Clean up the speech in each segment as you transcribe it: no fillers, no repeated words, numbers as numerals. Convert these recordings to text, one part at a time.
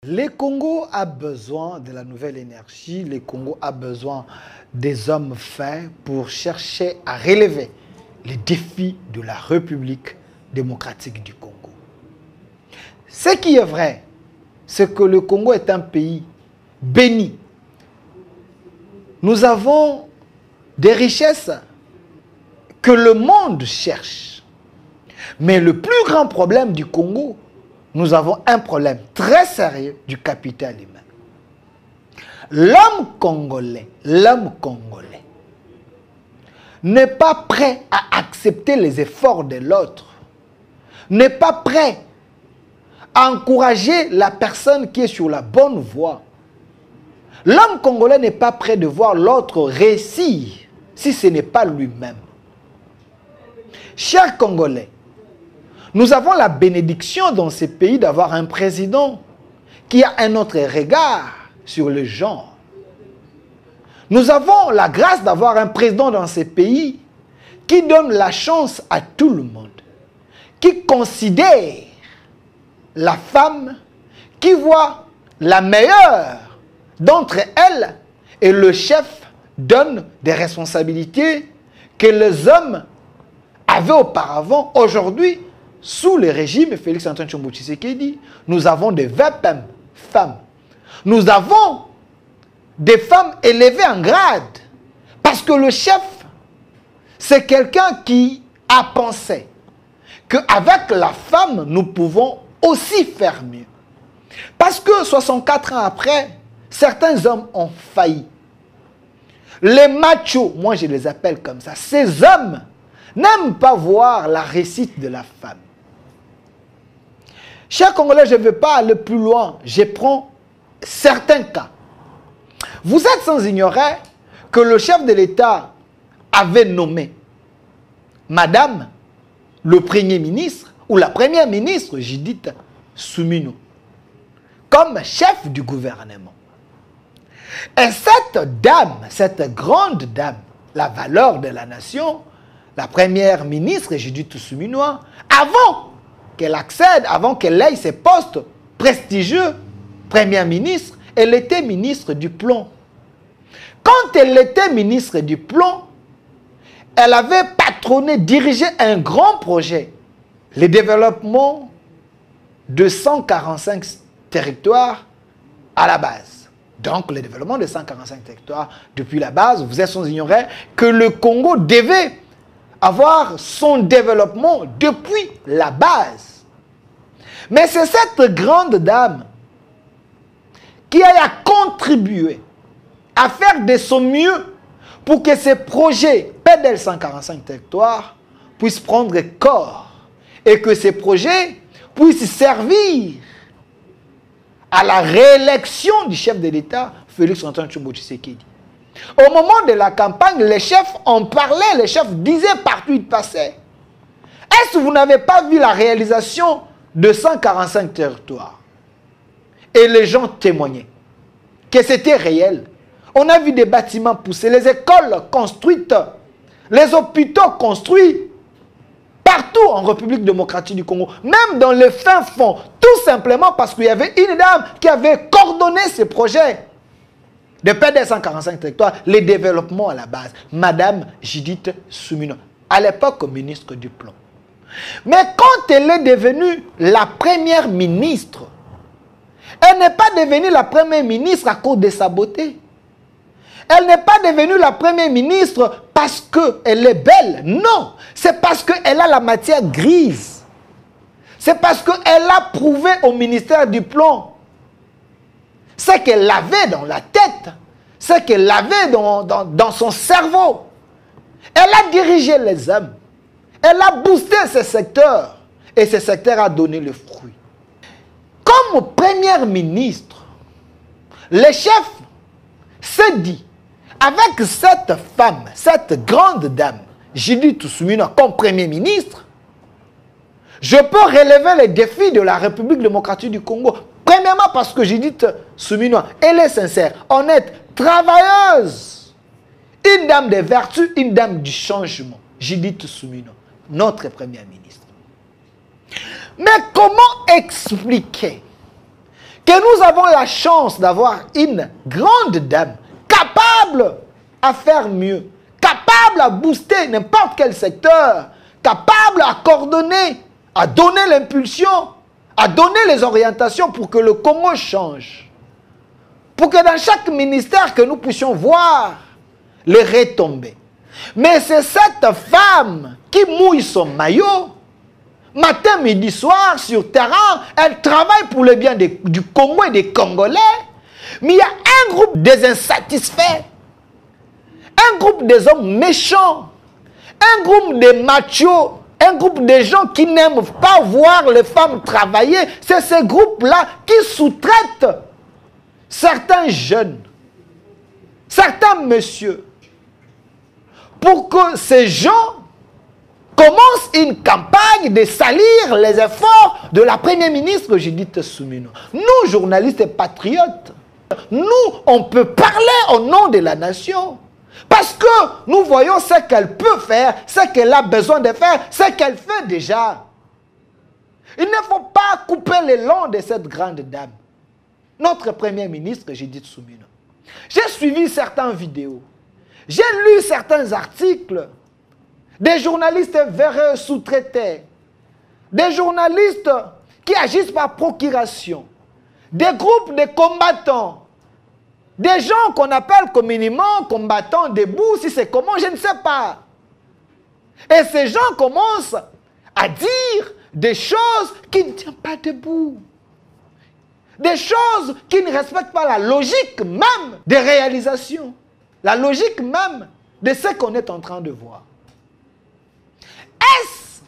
Le Congo a besoin de la nouvelle énergie, le Congo a besoin des hommes faits pour chercher à relever les défis de la République démocratique du Congo. Ce qui est vrai, c'est que le Congo est un pays béni. Nous avons des richesses que le monde cherche. Mais le plus grand problème du Congo, nous avons un problème très sérieux du capital humain. L'homme congolais n'est pas prêt à accepter les efforts de l'autre, n'est pas prêt à encourager la personne qui est sur la bonne voie. L'homme congolais n'est pas prêt de voir l'autre réussir si ce n'est pas lui-même. Chers Congolais, nous avons la bénédiction dans ces pays d'avoir un président qui a un autre regard sur le genre. Nous avons la grâce d'avoir un président dans ces pays qui donne la chance à tout le monde, qui considère la femme, qui voit la meilleure d'entre elles, et le chef donne des responsabilités que les hommes avaient auparavant. Aujourd'hui, sous le régime Félix-Antoine Tshisekedi, nous avons des VPM femmes. Nous avons des femmes élevées en grade. Parce que le chef, c'est quelqu'un qui a pensé qu'avec la femme, nous pouvons aussi faire mieux. Parce que 64 ans après, certains hommes ont failli. Les machos, moi je les appelle comme ça, ces hommes n'aiment pas voir la réussite de la femme. Chers Congolais, je ne veux pas aller plus loin. Je prends certains cas. Vous êtes sans ignorer que le chef de l'État avait nommé Madame le Premier ministre ou la Première ministre, Judith Suminwa, comme chef du gouvernement. Et cette dame, cette grande dame, la valeur de la nation, la Première ministre Judith Suminwa, avant qu'elle accède, avant qu'elle ait ses postes prestigieux, Première ministre, elle était ministre du Plan. Quand elle était ministre du Plan, elle avait patronné, dirigé un grand projet, le développement de 145 territoires à la base. Donc, le développement de 145 territoires depuis la base, vous êtes sans ignorer que le Congo devait avoir son développement depuis la base. Mais c'est cette grande dame qui a contribué à faire de son mieux pour que ces projets PDL 145 territoires puissent prendre corps et que ces projets puissent servir à la réélection du chef de l'État, Félix-Antoine Tshisekedi. Au moment de la campagne, les chefs en parlaient, les chefs disaient partout où ils passaient. Est-ce que vous n'avez pas vu la réalisation de 145 territoires? Et les gens témoignaient que c'était réel. On a vu des bâtiments poussés, les écoles construites, les hôpitaux construits, partout en République démocratique du Congo, même dans le fin fond, tout simplement parce qu'il y avait une dame qui avait coordonné ces projets de PDL 145 territoires, les développements à la base, Madame Judith Suminwa, à l'époque ministre du Plan. Mais quand elle est devenue la première ministre, elle n'est pas devenue la première ministre à cause de sa beauté. Elle n'est pas devenue la première ministre parce qu'elle est belle. Non, c'est parce qu'elle a la matière grise. C'est parce qu'elle a prouvé au ministère du Plan ce qu'elle avait dans la tête, ce qu'elle avait dans son cerveau. Elle a dirigé les hommes. Elle a boosté ces secteurs. Et ce secteur a donné le fruit. Comme première ministre, le chef s'est dit, avec cette femme, cette grande dame, Judith Suminwa comme premier ministre, je peux relever les défis de la République démocratique du Congo. Premièrement parce que Judith Suminwa, elle est sincère, honnête, travailleuse. Une dame de vertu, une dame du changement. Judith Suminwa, notre première ministre. Mais comment expliquer que nous avons la chance d'avoir une grande dame capable à faire mieux, capable à booster n'importe quel secteur, capable à coordonner, à donner l'impulsion, à donner les orientations pour que le Congo change. Pour que dans chaque ministère que nous puissions voir les retombées. Mais c'est cette femme qui mouille son maillot, matin, midi, soir, sur terrain, elle travaille pour le bien du Congo et des Congolais. Mais il y a un groupe des insatisfaits, un groupe des hommes méchants, un groupe des machos, un groupe de gens qui n'aiment pas voir les femmes travailler. C'est ce groupe-là qui sous-traite certains jeunes, certains messieurs, pour que ces gens commencent une campagne de salir les efforts de la première ministre Judith Suminwa. Nous, journalistes et patriotes, nous, on peut parler au nom de la nation. Parce que nous voyons ce qu'elle peut faire, ce qu'elle a besoin de faire, ce qu'elle fait déjà. Il ne faut pas couper l'élan de cette grande dame. Notre première ministre Judith Suminwa. J'ai suivi certaines vidéos. J'ai lu certains articles. Des journalistes véreux sous-traités. Des journalistes qui agissent par procuration. Des groupes de combattants. Des gens qu'on appelle communément combattants debout, si c'est comment, je ne sais pas. Et ces gens commencent à dire des choses qui ne tiennent pas debout. Des choses qui ne respectent pas la logique même des réalisations. La logique même de ce qu'on est en train de voir. Est-ce,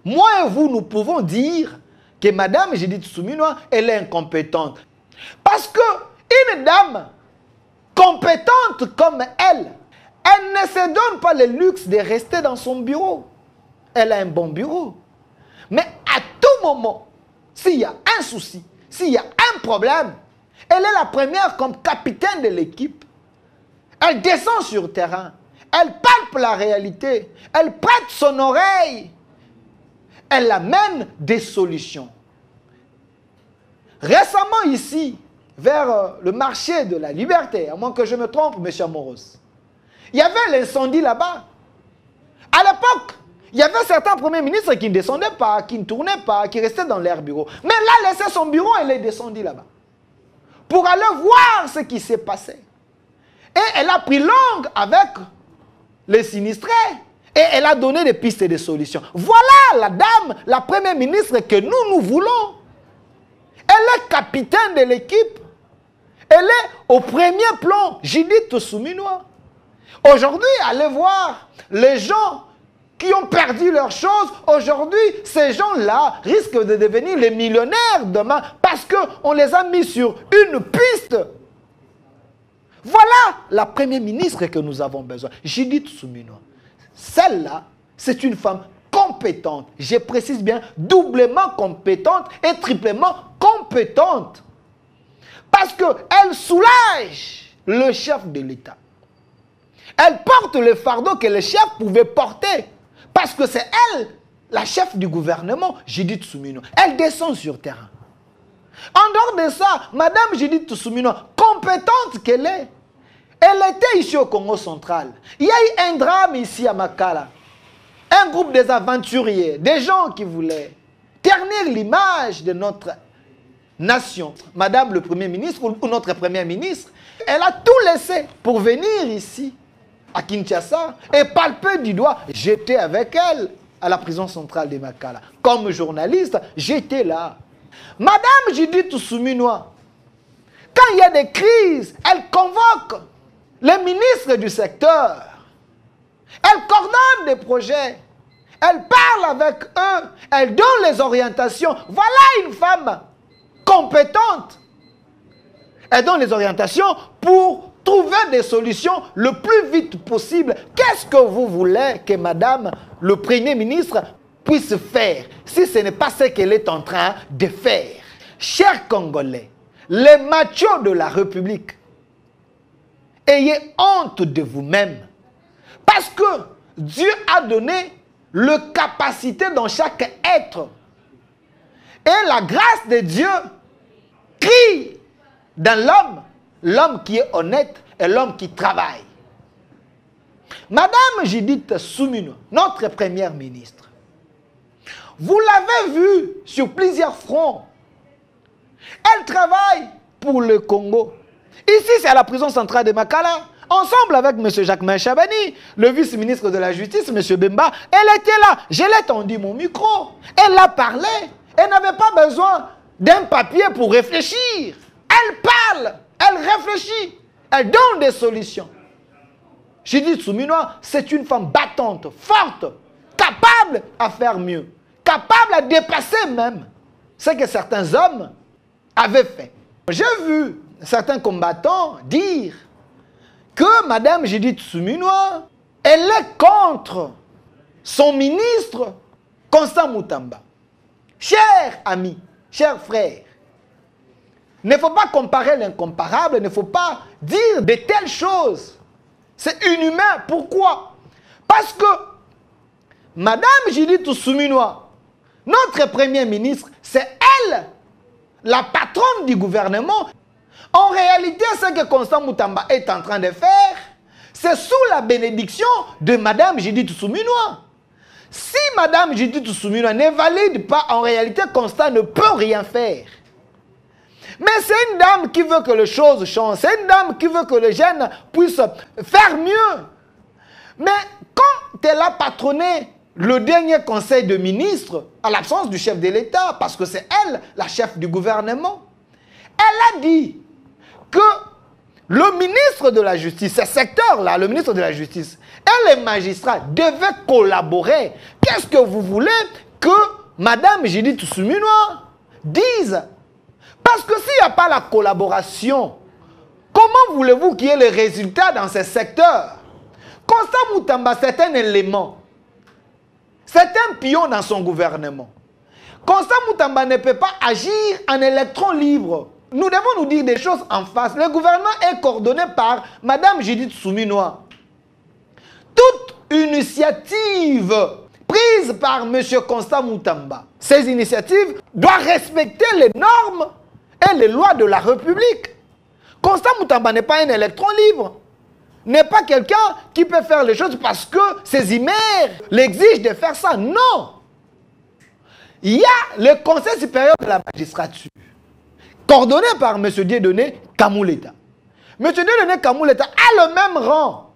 moi et vous, nous pouvons dire que Madame Judith Suminwa, elle est incompétente? Parce que une dame compétente comme elle, elle ne se donne pas le luxe de rester dans son bureau. Elle a un bon bureau. Mais à tout moment, s'il y a un souci, s'il y a un problème, elle est la première comme capitaine de l'équipe. Elle descend sur le terrain. Elle palpe la réalité. Elle prête son oreille. Elle amène des solutions. Récemment ici, vers le marché de la Liberté, à moins que je me trompe, M. Amoros, il y avait l'incendie là-bas. À l'époque, il y avait certains premiers ministres qui ne descendaient pas, qui ne tournaient pas, qui restaient dans leur bureau. Mais là, laissait son bureau, elle est descendue là-bas. Pour aller voir ce qui s'est passé. Et elle a pris langue avec les sinistrés. Et elle a donné des pistes et des solutions. Voilà la dame, la première ministre que nous voulons. Elle est capitaine de l'équipe. Elle est au premier plan, Judith Suminwa. Aujourd'hui, allez voir les gens qui ont perdu leurs choses. Aujourd'hui, ces gens-là risquent de devenir les millionnaires demain parce qu'on les a mis sur une piste. Voilà la première ministre que nous avons besoin, Judith Suminwa. Celle-là, c'est une femme compétente. Je précise bien, doublement compétente et triplement compétente. Parce qu'elle soulage le chef de l'État. Elle porte le fardeau que le chef pouvait porter. Parce que c'est elle, la chef du gouvernement, Judith Suminwa. Elle descend sur le terrain. En dehors de ça, Madame Judith Suminwa, compétente qu'elle est, elle était ici au Congo central. Il y a eu un drame ici à Makala. Un groupe des aventuriers, des gens qui voulaient ternir l'image de notre nation. Madame le Premier ministre ou notre Première ministre, elle a tout laissé pour venir ici, à Kinshasa, et palper du doigt. J'étais avec elle à la prison centrale de Makala. Comme journaliste, j'étais là. Madame Judith Suminwa, quand il y a des crises, elle convoque les ministres du secteur. Elle coordonne des projets. Elle parle avec eux. Elle donne les orientations. Voilà une femme compétente. Elle donne les orientations pour trouver des solutions le plus vite possible. Qu'est-ce que vous voulez que Madame le Premier ministre puisse faire si ce n'est pas ce qu'elle est en train de faire? Chers Congolais, les machos de la République, ayez honte de vous-même. Parce que Dieu a donné la capacité dans chaque être. Et la grâce de Dieu crie dans l'homme, l'homme qui est honnête et l'homme qui travaille. Madame Judith Suminwa, notre première ministre, vous l'avez vu sur plusieurs fronts. Elle travaille pour le Congo. Ici, c'est à la prison centrale de Makala. Ensemble avec M. Jacquemain Chabani, le vice-ministre de la Justice, M. Bemba, elle était là. Je l'ai tendu mon micro. Elle a parlé. Elle n'avait pas besoin d'un papier pour réfléchir. Elle parle. Elle réfléchit. Elle donne des solutions. Judith Suminwa, c'est une femme battante, forte, capable à faire mieux, capable à dépasser même ce que certains hommes avaient fait. J'ai vu certains combattants dire que Mme Judith Suminwa, elle est contre son ministre Constant Mutamba. Chers amis, chers frères, il ne faut pas comparer l'incomparable, il ne faut pas dire de telles choses. C'est inhumain. Pourquoi? Parce que Mme Judith Suminwa, notre Premier ministre, c'est elle, la patronne du gouvernement. En réalité, ce que Constant Mutamba est en train de faire, c'est sous la bénédiction de Mme Judith Suminwa. Si Mme Judith Suminwa ne valide pas, en réalité, Constant ne peut rien faire. Mais c'est une dame qui veut que les choses changent. C'est une dame qui veut que les jeunes puissent faire mieux. Mais quand elle a patronné le dernier conseil de ministres, à l'absence du chef de l'État, parce que c'est elle, la chef du gouvernement, elle a dit que le ministre de la Justice, ce secteur-là, le ministre de la Justice, et les magistrats devaient collaborer. Qu'est-ce que vous voulez que Mme Judith Suminwa dise? Parce que s'il n'y a pas la collaboration, comment voulez-vous qu'il y ait les résultats dans ces secteurs? Constant Mutamba, c'est un élément. C'est un pion dans son gouvernement. Constant Mutamba ne peut pas agir en électron libre. Nous devons nous dire des choses en face. Le gouvernement est coordonné par Mme Judith Suminwa. Toute initiative prise par M. Constant Mutamba, ces initiatives doivent respecter les normes et les lois de la République. Constant Mutamba n'est pas un électron libre. N'est pas quelqu'un qui peut faire les choses parce que ses emails l'exigent de faire ça. Non. Il y a le Conseil supérieur de la magistrature, coordonné par M. Dieudonné Kamouleta. M. Dieudonné Kamouleta a le même rang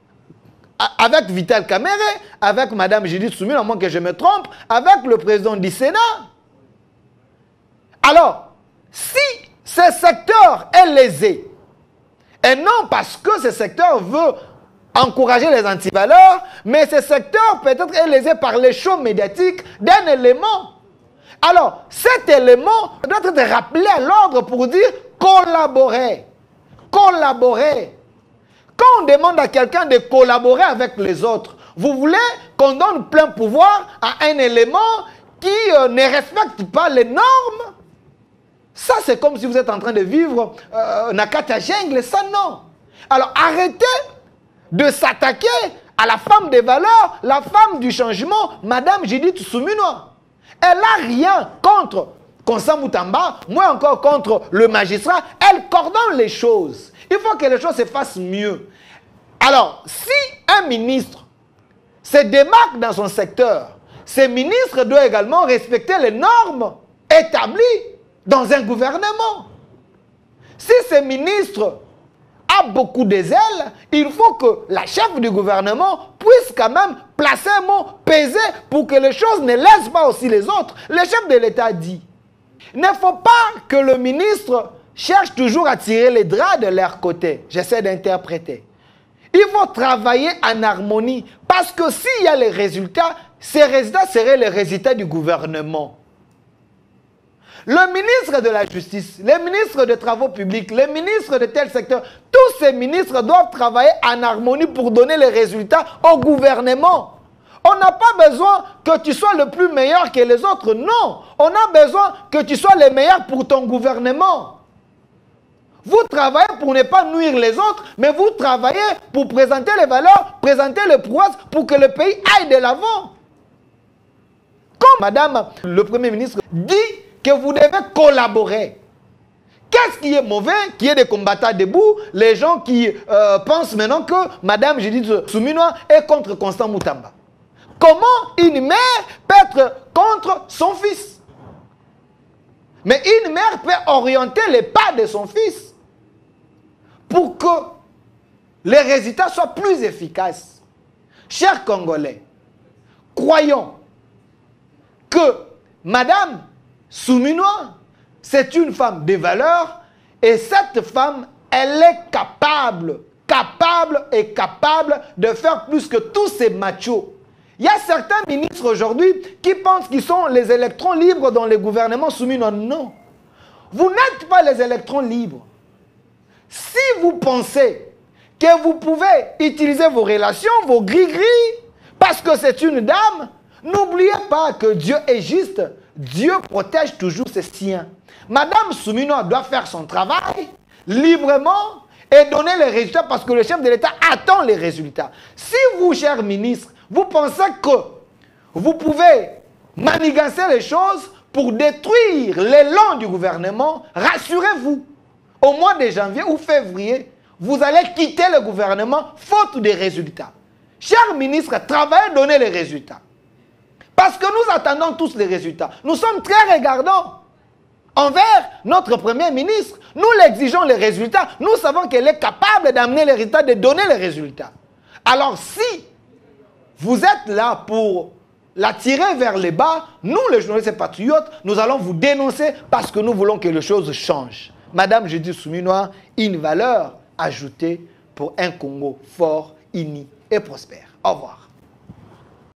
avec Vital Kamerhe, avec Mme Judith Suminwa, à moins que je me trompe, avec le président du Sénat. Alors, si ce secteur est lésé, et non parce que ce secteur veut encourager les antivaleurs, mais ce secteur peut-être est lésé par les shows médiatiques d'un élément. Alors, cet élément doit être rappelé à l'ordre pour dire collaborer. Collaborer. Quand on demande à quelqu'un de collaborer avec les autres, vous voulez qu'on donne plein pouvoir à un élément qui ne respecte pas les normes? Ça, c'est comme si vous êtes en train de vivre Nakata Jungle, ça non. Alors, arrêtez de s'attaquer à la femme des valeurs, la femme du changement, Mme Judith Suminwa. Elle n'a rien contre Constant Mutamba, moins encore contre le magistrat. Elle coordonne les choses. Il faut que les choses se fassent mieux. Alors, si un ministre se démarque dans son secteur, ce ministre doit également respecter les normes établies dans un gouvernement. Si ce ministre a beaucoup de zèle, il faut que la chef du gouvernement puisse quand même placer un mot, peser pour que les choses ne laissent pas aussi les autres. Le chef de l'État dit, il ne faut pas que le ministre cherche toujours à tirer les draps de leur côté. J'essaie d'interpréter. Il faut travailler en harmonie parce que s'il y a les résultats, ces résultats seraient les résultats du gouvernement. Le ministre de la Justice, les ministres des Travaux publics, les ministres de tel secteur, tous ces ministres doivent travailler en harmonie pour donner les résultats au gouvernement. On n'a pas besoin que tu sois le plus meilleur que les autres, non. On a besoin que tu sois le meilleur pour ton gouvernement. Vous travaillez pour ne pas nuire les autres, mais vous travaillez pour présenter les valeurs, présenter les prouesses pour que le pays aille de l'avant. Comme Madame le Premier ministre dit que vous devez collaborer. Que Qu'est-ce qui est mauvais? Qui est des combattants debout, les gens qui pensent maintenant que Madame Judith Souminois est contre Constant Moutamba. Comment une mère peut être contre son fils? Mais une mère peut orienter les pas de son fils pour que les résultats soient plus efficaces. Chers Congolais, croyons que Madame Souminois, c'est une femme de valeur et cette femme, elle est capable de faire plus que tous ces machos. Il y a certains ministres aujourd'hui qui pensent qu'ils sont les électrons libres dans les gouvernements Souminois. Non. Vous n'êtes pas les électrons libres. Si vous pensez que vous pouvez utiliser vos relations, vos gris-gris, parce que c'est une dame, n'oubliez pas que Dieu est juste. Dieu protège toujours ses siens. Madame Souminois doit faire son travail librement et donner les résultats parce que le chef de l'État attend les résultats. Si vous, chers ministres, vous pensez que vous pouvez manigancer les choses pour détruire l'élan du gouvernement, rassurez-vous. Au mois de janvier ou février, vous allez quitter le gouvernement faute de résultats. Chers ministres, travaillez, donnez les résultats. Parce que nous attendons tous les résultats. Nous sommes très regardants envers notre Premier ministre. Nous l'exigeons les résultats. Nous savons qu'elle est capable d'amener les résultats, de donner les résultats. Alors si vous êtes là pour la tirer vers les bas, nous les journalistes et patriotes, nous allons vous dénoncer parce que nous voulons que les choses changent. Madame Judith Souminois, une valeur ajoutée pour un Congo fort, uni et prospère. Au revoir.